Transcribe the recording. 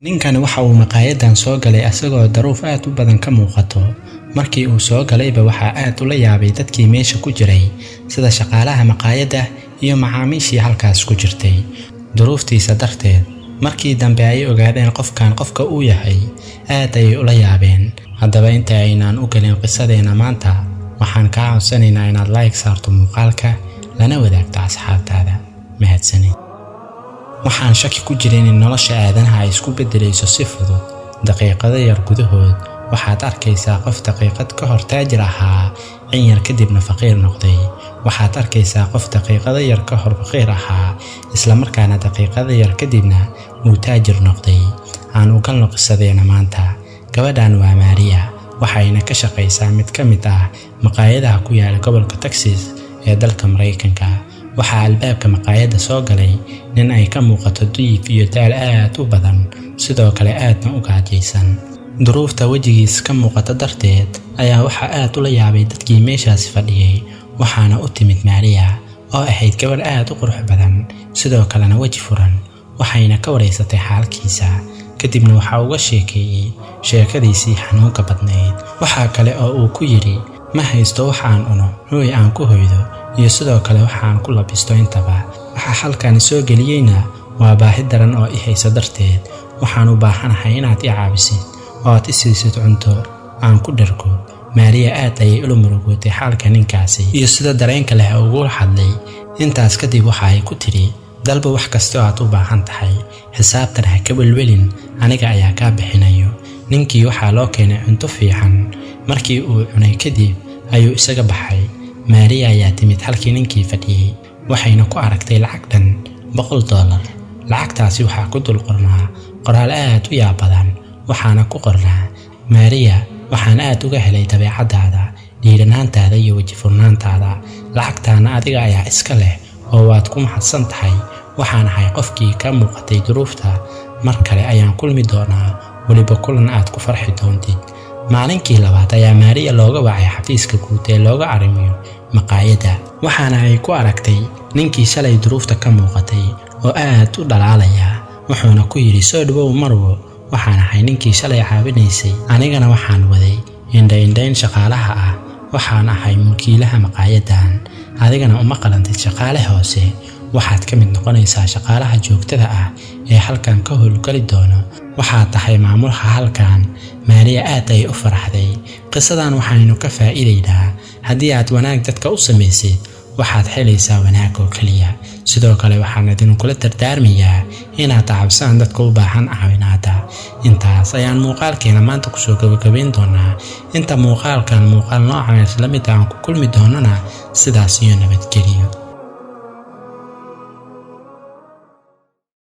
ninkan waxa uu maqaayadan soo galay asagoo daruuf aad u badan ka muuqato. markii uu soo galayba waxa aad u la yaabay dadkii meesha ku jiray sida shaqaalaha maqaayada iyo macaamiishii halkaas ku jirtay. duruuftiisa darteed markii dambe ay ogaadeen qofka uu yahay aad ay u la yaabeen. haddaba inta aynaan u galin qisadeena maanta waxaan ka codsanaynaa inaad like saarto muuqaalka lana wadaagto asxaabtaada. mahadsanid. waxaan shaki ku jirin in nolosha aadanaha ay isku bedelayso si fudud. daqiiqado yar gudahood waxaad arkaysaa qof daqiiqad ka hor taajir ahaa in yar kadibna faqiir noqday. waxaad arkaysaa qof daqiiqado yar ka hor faqiir ahaa isla markaana daqiiqado yar kadibna uu taajir noqday. aan u galno qisadeena maanta. gabadhan waa Maria, waxayna ka shaqaysaa mid ka mid ah maqaayadaha ku yaala gobolka Texas ee dalka Mareykanka. waxaa albaabka maqaayada soo galay nin ay ka muuqato diif iyo daal aad u badan, sidoo kale aadna u gaajaysan. duruufta wajigiisa ka muuqata darteed ayaa waxa aad u la yaabay dadkii meeshaas fadhiyay. waxaana u timid Maria oo ahayd gabadh aad u qurux badan, sidoo kalena waji furan. waxayna ka wareysatay xaalkiisa, kadibna waxa uga sheekeeyay sheekadiisii xanuunka badnayd. waxa kale oo uu ku yiri ma haysto waxaan cuno, hooy aan ku hoydo iyo sidoo kale waxaan ku labisto intaba. waxa halkan soo galiyayna waa baahi daran oo i hayso darteed. waxaan u baahanahay inaad i caawisid oo aad i siisid cunto aan ku dharko. Maria aad ayay ula murugootay xaalka ninkaasi iyo sida dareenka leh ugu hadlay. intaas kadib waxa ay ku tiri dalba wax kasta oo aad u baahan tahay, xisaabtan ha ka welwelin, aniga ayaa ka bixinayo. ninkii waxaa loo keenay cunto fiican. markii uu cunay kadib ayuu isaga baxay. Maria ayaa timid halkii ninkii fadhiyay, waxayna ku aragtay lacag dhan $100. lacagtaasi waxaa ku dul qornaa qoraal aad u yaab badan. waxaana ku qornaa Maria, waxaan aad uga helay dabeecadaada, dhiiranaantaada iyo waji furnaantaada. lacagtaana adiga ayaa iska leh oo waad ku mahadsan tahay. waxaan ahay qofkii ka muuqatay duruufta. mar kale ayaan kulmi doonaa, waliba kulan aad ku farxi doontid. maalinkii labaad ayaa Maria looga wacay xafiiska guud ee looga arrimiyo maqaayada. waxaana ay ku aragtay ninkii shalay duruufta ka muuqatay oo aad u dhalaalaya. wuxuuna ku yiri soo dhawow Marwo, waxaan ahay ninkii shalay caawinaysay. anigana waxaan waday indhayn shaqaalaha ah. waxaan ahay mulkiilaha maqaayadan. adigana uma qalantid shaqaale hoose. waxaad ka mid noqonaysaa shaqaalaha joogtada ah ee halkan ka howlgali doono. waxaad tahay maamulaha halkan. Maria aad ay u faraxday. qisadan waxaynu ka faa'iideynaa haddii aad wanaag dadka u samaysid waxaad helaysaa wanaag oo kaliya. sidoo kale waxaan idinkula dardaarmayaa inaad caawisaan dadka u baahan caawinaada. intaas ayaan muuqaalkeena maanta kusoo gabagabayn doonaa. inta muuqaal noocan isla mid aan ku kulmi doonana sidaas iyo nabadgelyo.